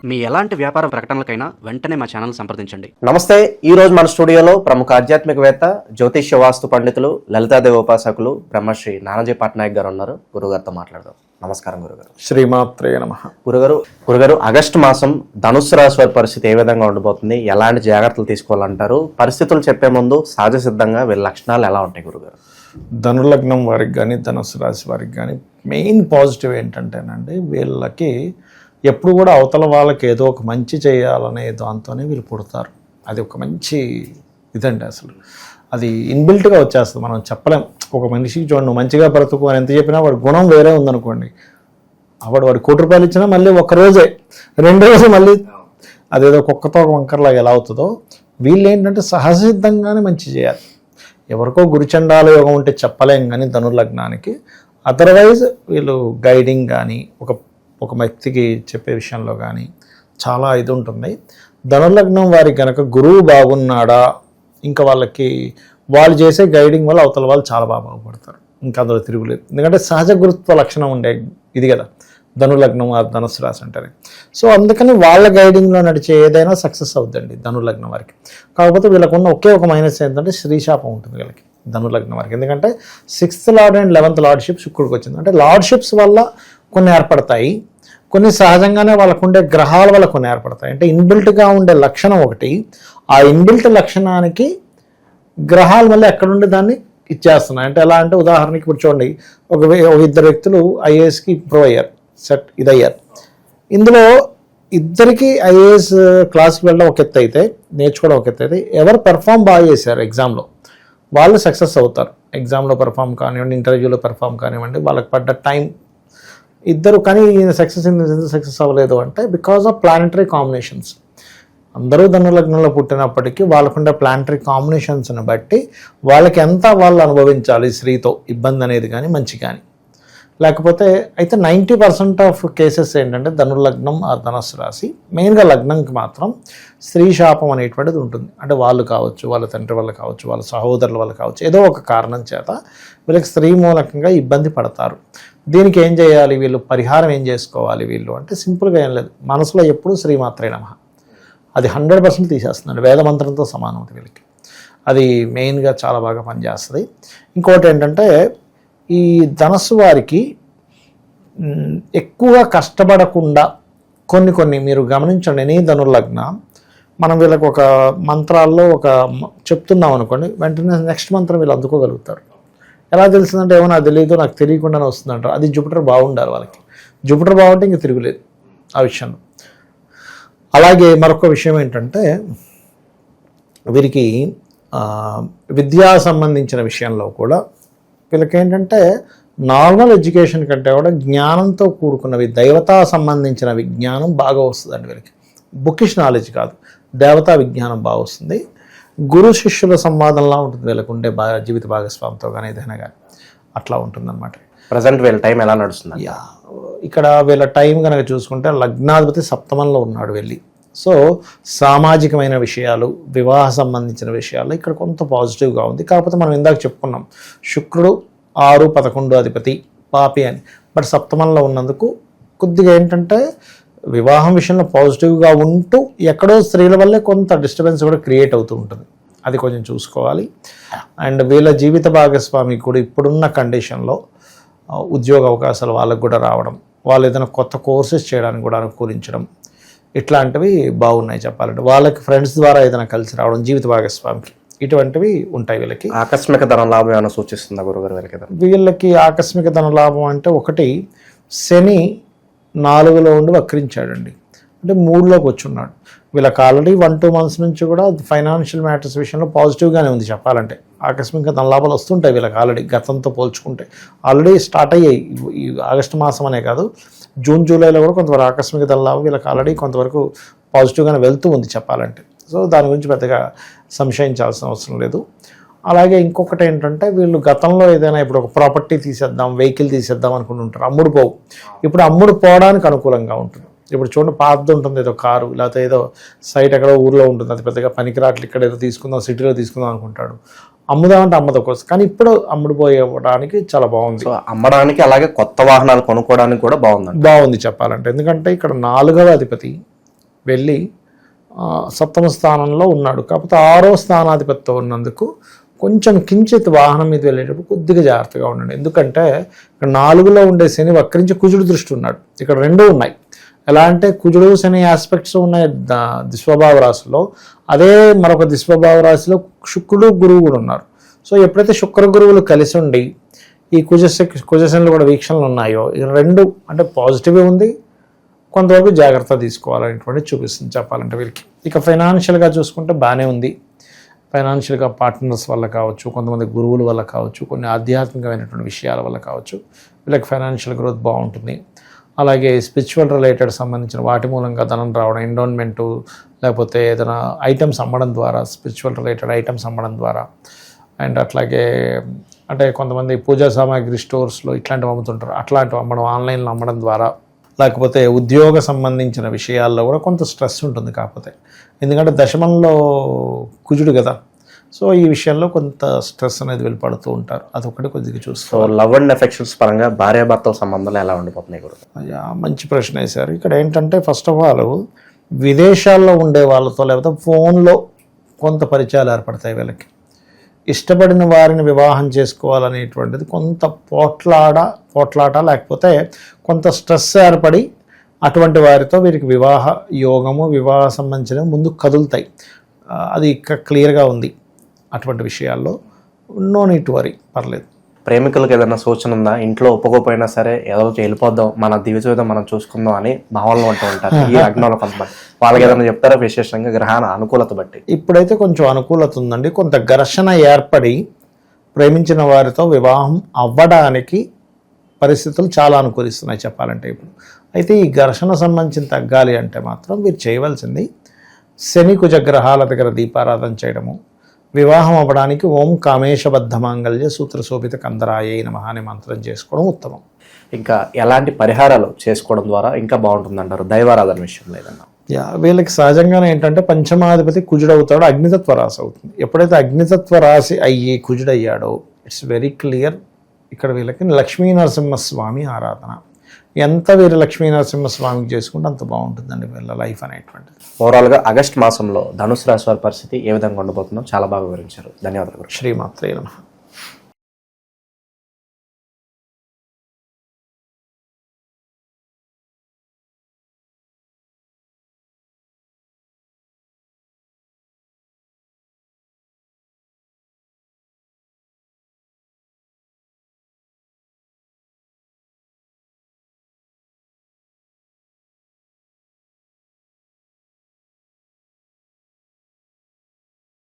మీ ఎలాంటి వ్యాపార ప్రకటనలకైనా వెంటనే మా ఛానల్ సంప్రదించండి. నమస్తే. ఈ రోజు మన స్టూడియోలో ప్రముఖ ఆధ్యాత్మికవేత్త, జ్యోతిష్య వాస్తు పండితులు, లలితాదేవి ఉపాసకులు బ్రహ్మశ్రీ నానాజీ పట్నాయక్ గారు ఉన్నారు. గురుగారితో మాట్లాడదాం. నమస్కారం గురుగారు. శ్రీమాత్రే నమః. గురుగారు ఆగస్టు మాసం ధనుస్సు రాశి వారి పరిస్థితి ఏ విధంగా ఉండబోతుంది, ఎలాంటి జాగ్రత్తలు తీసుకోవాలంటారు? పరిస్థితులు చెప్పే ముందు సహజ సిద్ధంగా వీళ్ళ లక్షణాలు ఎలా ఉంటాయి గురుగారు? ధనుర్లగ్నం వారికి కానీ ధనుస్సు రాశి వారికి కానీ మెయిన్ పాజిటివ్ ఏంటంటేనండి, వీళ్ళకి ఎప్పుడు కూడా అవతల వాళ్ళకి ఏదో ఒక మంచి చేయాలనే దాంతోనే వీళ్ళు పుడతారు. అది ఒక మంచి ఇదండి. అసలు అది ఇన్బిల్ట్గా వచ్చేస్తుంది, మనం చెప్పలేం. ఒక మనిషికి చూడండి, మంచిగా బ్రతుకు అని ఎంత చెప్పినా వాడి గుణం వేరే ఉందనుకోండి, వాడు ₹1,00,00,000 ఇచ్చినా మళ్ళీ ఒక రోజే, 2 రోజు మళ్ళీ అదేదో కుక్కతో వంకరలాగా ఎలా అవుతుందో, వీళ్ళు ఏంటంటే సహజసిద్ధంగానే మంచి చేయాలి. ఎవరికో గురుచండాల యోగం ఉంటే చెప్పలేం కానీ ధనుర్లగ్నానికి, అదర్వైజ్ వీళ్ళు గైడింగ్ కానీ ఒక వ్యక్తికి చెప్పే విషయంలో కానీ చాలా ఇది ఉంటుంది. ధనుర్లగ్నం వారికి కనుక గురువు బాగున్నాడా, ఇంకా వాళ్ళకి వాళ్ళు చేసే గైడింగ్ వల్ల అవతల వాళ్ళు చాలా బాగా బాగుపడతారు. ఇంకా అందులో తిరుగులేదు. ఎందుకంటే సహజ గురుత్వ లక్షణం ఉండే ఇది కదా ధనుర్లగ్నం, ధనుస్సు రాశి అంటారు. సో అందుకని వాళ్ళ గైడింగ్లో నడిచే ఏదైనా సక్సెస్ అవుతుందండి ధనుర్లగ్నం వారికి. కాకపోతే వీళ్ళకున్న ఒకే ఒక మైనస్ ఏంటంటే శ్రీశాపం ఉంటుంది వీళ్ళకి, ధనుర్లగ్నం వారికి. ఎందుకంటే 6th lord and 11th lordship శుక్రుడికి వచ్చింది. అంటే లార్డ్షిప్స్ వల్ల కొన్ని ఏర్పడతాయి, కొన్ని సహజంగానే వాళ్ళకు ఉండే గ్రహాల వల్ల కొన్ని ఏర్పడతాయి. అంటే ఇన్బిల్ట్గా ఉండే లక్షణం ఒకటి, ఆ ఇన్బిల్ట్ లక్షణానికి గ్రహాలు మళ్ళీ ఎక్కడుండి దాన్ని ఇచ్చేస్తున్నాయి. అంటే ఎలా అంటే ఉదాహరణకి ఇప్పుడు చూడండి, ఒక 2 వ్యక్తులు ఐఏఎస్కి ఇంప్రూవ్ అయ్యారు, ఇదయ్యారు. ఇందులో ఇద్దరికి ఐఏఎస్ క్లాస్కి వెళ్ళడం ఒక ఎత్తు అయితే, నేర్చుకోవడం ఒక ఎత్తు అయితే, ఎవరు పెర్ఫామ్ బాగా చేశారు ఎగ్జామ్లో వాళ్ళు సక్సెస్ అవుతారు. ఎగ్జామ్లో పెర్ఫామ్ కానివ్వండి, ఇంటర్వ్యూలో పెర్ఫామ్ కానివ్వండి, వాళ్ళకి పడ్డ టైం ఇద్దరు. కానీ ఈయన సక్సెస్ అవ్వలేదు అంటే బికాజ్ ఆఫ్ ప్లానెటరీ కాంబినేషన్స్. అందరూ ధనుర్లగ్నంలో పుట్టినప్పటికీ వాళ్ళకుండే ప్లానెటరీ కాంబినేషన్స్ని బట్టి వాళ్ళకి ఎంత వాళ్ళు అనుభవించాలి స్త్రీతో ఇబ్బంది అనేది కానీ మంచి కానీ. లేకపోతే అయితే 90% ఆఫ్ కేసెస్ ఏంటంటే ధనుర్లగ్నం ఆ ధనుస్సు రాశి, మెయిన్గా లగ్నంకి మాత్రం స్త్రీ శాపం అనేటువంటిది ఉంటుంది. అంటే వాళ్ళు కావచ్చు, వాళ్ళ తండ్రి వల్ల కావచ్చు, వాళ్ళ సహోదరుల వల్ల కావచ్చు, ఏదో ఒక కారణం చేత వీళ్ళకి స్త్రీ మూలకంగా ఇబ్బంది పడతారు. దీనికి ఏం చేయాలి వీళ్ళు, పరిహారం ఏం చేసుకోవాలి వీళ్ళు అంటే సింపుల్గా ఏం లేదు, మనసులో ఎప్పుడూ శ్రీమాత్రే నమః అది 100% తీసేస్తుందండి. వేదమంత్రంతో సమానం అది వీళ్ళకి. అది మెయిన్గా చాలా బాగా పనిచేస్తుంది. ఇంకోటి ఏంటంటే ఈ ధనస్సు వారికి ఎక్కువగా కష్టపడకుండా కొన్ని మీరు గమనించండి. ఎనీ ధనుర్లగ్న మనం వీళ్ళకి ఒక మంత్రాల్లో ఒక చెప్తున్నాం అనుకోండి, వెంటనే నెక్స్ట్ మంత్రం వీళ్ళు అందుకోగలుగుతారు. ఎలా తెలిసిందంటే ఏమో నాకు తెలియదు, నాకు తెలియకుండానే వస్తుందంటారు. అది జూపిటర్ బాగుండాలి వాళ్ళకి. జూపిటర్ బాగుంటే ఇంక తిరుగులేదు ఆ విషయంలో. అలాగే మరొక విషయం ఏంటంటే వీరికి విద్యా సంబంధించిన విషయంలో కూడా వీళ్ళకి ఏంటంటే నార్మల్ ఎడ్యుకేషన్ కంటే కూడా జ్ఞానంతో కూడుకున్నవి, దైవతా సంబంధించిన విజ్ఞానం బాగా వస్తుందండి వీళ్ళకి. బుకిష్ నాలెడ్జ్ కాదు, దేవతా విజ్ఞానం బాగా వస్తుంది. గురు శిష్యుల సంవాదంలా ఉంటుంది వీళ్ళకు ఉండే జీవిత భాగస్వామితో కానీ ఏదైనా కానీ అట్లా ఉంటుందన్నమాట. ప్రజెంట్ వీళ్ళ టైం ఎలా నడుస్తుంది? ఇక్కడ వీళ్ళ టైం కనుక చూసుకుంటే లగ్నాధిపతి సప్తమంలో ఉన్నాడు వెళ్ళి. సో సామాజికమైన విషయాలు, వివాహ సంబంధించిన విషయాలు ఇక్కడ కొంత పాజిటివ్గా ఉంది. కాకపోతే మనం ఇందాక చెప్పుకున్నాం శుక్రుడు 6, 11 అధిపతి పాపి అని. బట్ సప్తమంలో ఉన్నందుకు కొద్దిగా ఏంటంటే వివాహం విషయంలో పాజిటివ్గా ఉంటూ ఎక్కడో స్త్రీల వల్లే కొంత డిస్టర్బెన్స్ కూడా క్రియేట్ అవుతూ ఉంటుంది. అది కొంచెం చూసుకోవాలి. అండ్ వీళ్ళ జీవిత భాగస్వామి కూడా ఇప్పుడున్న కండిషన్లో ఉద్యోగ అవకాశాలు వాళ్ళకు కూడా రావడం, వాళ్ళు ఏదైనా కొత్త కోర్సెస్ చేయడానికి కూడా అనుకూలించడం, ఇట్లాంటివి బాగున్నాయి చెప్పాలంటే. వాళ్ళకి ఫ్రెండ్స్ ద్వారా ఏదైనా కలిసి రావడం జీవిత భాగస్వామికి, ఇటువంటివి ఉంటాయి వీళ్ళకి. ఆకస్మిక ధన లాభం ఏమైనా సూచిస్తుందా గురుగారు వీళ్ళకి? వీళ్ళకి ఆకస్మిక ధన లాభం అంటే ఒకటి, శని 4లో ఉండి వక్రించాడండి, అంటే 3లోకి వచ్చున్నాడు. వీళ్ళకి ఆల్రెడీ 1-2 months నుంచి కూడా ఫైనాన్షియల్ మ్యాటర్స్ విషయంలో పాజిటివ్గానే ఉంది చెప్పాలంటే. ఆకస్మిక ధన లాభాలు వస్తుంటాయి వీళ్ళకి ఆల్రెడీ, గతంతో పోల్చుకుంటే ఆల్రెడీ స్టార్ట్ అయ్యాయి. ఈ ఆగస్టు మాసం అనే కాదు, జూన్ జూలైలో కూడా కొంతవరకు ఆకస్మిక ధన లాభం వీళ్ళకి ఆల్రెడీ కొంతవరకు పాజిటివ్గానే వెళ్తూ ఉంది చెప్పాలంటే. సో దాని గురించి పెద్దగా సంశయించాల్సిన అవసరం లేదు. అలాగే ఇంకొకటి ఏంటంటే వీళ్ళు గతంలో ఏదైనా ఇప్పుడు ఒక ప్రాపర్టీ తీసేద్దాం, వెహికల్ తీసేద్దాం అనుకుంటుంటారు, అమ్ముడు పోవు. ఇప్పుడు అమ్ముడు పోవడానికి అనుకూలంగా ఉంటుంది. ఇప్పుడు చూడండి, పాతది ఉంటుంది ఏదో కారు, లేకపోతే ఏదో సైట్ ఎక్కడో ఊర్లో ఉంటుంది, అది పెద్దగా పనికిరాట్లు, ఇక్కడ ఏదో తీసుకుందాం, సిటీలో తీసుకుందాం అనుకుంటాడు. అమ్ముదామంటే అమ్మదు కోసం, కానీ ఇప్పుడు అమ్ముడుపోయడానికి చాలా బాగుంది. అమ్మడానికి అలాగే కొత్త వాహనాలు కొనుక్కోవడానికి కూడా బాగుంది చెప్పాలంటే. ఎందుకంటే ఇక్కడ 4వ అధిపతి వెళ్ళి సప్తమ స్థానంలో ఉన్నాడు. కాకపోతే 6వ స్థానాధిపతితో ఉన్నందుకు కొంచెం కించిత్ వాహనం మీద వెళ్ళేటప్పుడు కొద్దిగా జాగ్రత్తగా ఉండండి. ఎందుకంటే ఇక్కడ 4లో ఉండే శని వక్రించి కుజుడు దృష్టి ఉన్నాడు. ఇక్కడ 2 ఉన్నాయి. ఎలా అంటే కుజుడు శని ఆస్పెక్ట్స్ ఉన్నాయి దిస్వభావ రాశిలో, అదే మరొక దిస్వభావ రాశిలో శుక్రుడు గురువు కూడా ఉన్నారు. సో ఎప్పుడైతే శుక్ర గురువులు కలిసి ఉండి ఈ కుజశనులు కూడా వీక్షణలు ఉన్నాయో, ఈ 2 అంటే పాజిటివ్ ఉంది, కొంతవరకు జాగ్రత్త తీసుకోవాలనేటువంటి చూపిస్తుంది చెప్పాలంటే వీళ్ళకి. ఇక ఫైనాన్షియల్గా చూసుకుంటే బాగానే ఉంది. ఫైనాన్షియల్గా పార్ట్నర్స్ వల్ల కావచ్చు, కొంతమంది గురువుల వల్ల కావచ్చు, కొన్ని ఆధ్యాత్మికమైనటువంటి విషయాల వల్ల కావచ్చు, వీళ్ళకి ఫైనాన్షియల్ గ్రోత్ బాగుంటుంది. అలాగే స్పిరిచువల్ రిలేటెడ్ సంబంధించిన వాటి మూలంగా ధనం రావడం, ఎండోన్మెంటు, లేకపోతే ఏదైనా ఐటమ్స్ అమ్మడం ద్వారా, స్పిరిచువల్ రిలేటెడ్ ఐటమ్స్ అమ్మడం ద్వారా, అండ్ అట్లాగే అంటే కొంతమంది పూజా సామాగ్రి స్టోర్స్లో ఇట్లాంటివి అమ్ముతుంటారు, అట్లాంటివి అమ్మడం, ఆన్లైన్లో అమ్మడం ద్వారా, లేకపోతే ఉద్యోగ సంబంధించిన విషయాల్లో కూడా కొంత స్ట్రెస్ ఉంటుంది. కాకపోతే ఎందుకంటే దశమంలో కుజుడు కదా, సో ఈ విషయంలో కొంత స్ట్రెస్ అనేది వెళ్ళిపడుతూ ఉంటారు. అదొకటి కొద్దిగా చూస్తూ. సో లవ్ అండ్ ఎఫెక్షన్స్ పరంగా భార్యాభర్తల సంబంధాలు ఎలా ఉండిపోతున్నాయి గురు? మంచి ప్రశ్న వేశారు. ఇక్కడ ఏంటంటే ఫస్ట్ ఆఫ్ ఆల్ విదేశాల్లో ఉండే వాళ్ళతో లేకపోతే ఫోన్లో కొంత పరిచయాలు ఏర్పడతాయి వీళ్ళకి. ఇష్టపడిన వారిని వివాహం చేసుకోవాలనేటువంటిది కొంత పోట్లాట లేకపోతే కొంత స్ట్రెస్ ఏర్పడి అటువంటి వారితో వీరికి వివాహ యోగము, వివాహ సంబంధించిన ముందుకు కదులుతాయి. అది క్లియర్గా ఉంది. అటువంటి విషయాల్లో నో నీడ్ టు వరీ, పర్లేదు. ప్రేమికులకు ఏదైనా సూచన ఉందా? ఇంట్లో ఒప్పుకోపోయినా సరే ఏదో వెళ్ళిపోద్దాం, మన దివ్యజీవితం మనం చూసుకుందాం అని భావనలు అంటూ ఉంటారు ఈ లగ్నంలో కొంతమంది. వాళ్ళకి ఏదైనా చెప్తారా విశేషంగా గ్రహణ అనుకూలత బట్టి? ఇప్పుడైతే కొంచెం అనుకూలత ఉందండి. కొంత ఘర్షణ ఏర్పడి ప్రేమించిన వారితో వివాహం అవ్వడానికి పరిస్థితులు చాలా అనుకూలిస్తున్నాయి చెప్పాలంటే ఇప్పుడు. అయితే ఈ ఘర్షణ సంబంధించిన తగ్గాలి అంటే మాత్రం మీరు చేయవలసింది శని కుజ గ్రహాల దగ్గర దీపారాధన చేయడము, వివాహం అవ్వడానికి ఓం కామేశబద్ధ మాంగళ్య సూత్ర శోభిత కందరాయ నమః అనే మంత్రం చేసుకోవడం ఉత్తమం. ఇంకా ఎలాంటి పరిహారాలు చేసుకోవడం ద్వారా ఇంకా బాగుంటుంది అంటారు దైవారాధన విషయంలో ఏదన్నా? వీళ్ళకి సహజంగానే ఏంటంటే పంచమాధిపతి కుజుడవుతాడు, అగ్నితత్వ రాశి అవుతుంది. ఎప్పుడైతే అగ్నితత్వ రాశి అయ్యి కుజుడయ్యాడో ఇట్స్ వెరీ క్లియర్. ఇక్కడ వీళ్ళకి లక్ష్మీ నరసింహస్వామి ఆరాధన ఎంత వీరు లక్ష్మీ నరసింహస్వామికి చేసుకుంటే అంత బాగుంటుందండి వీళ్ళ లైఫ్ అనేటువంటిది. ఓవరాల్గా ఆగస్ట్ మాసంలో ధనుసు రాశి వారి పరిస్థితి ఏ విధంగా ఉండబోతుందో చాలా బాగా వివరించారు. ధన్యవాదాలు. శ్రీమాత్రే నమః.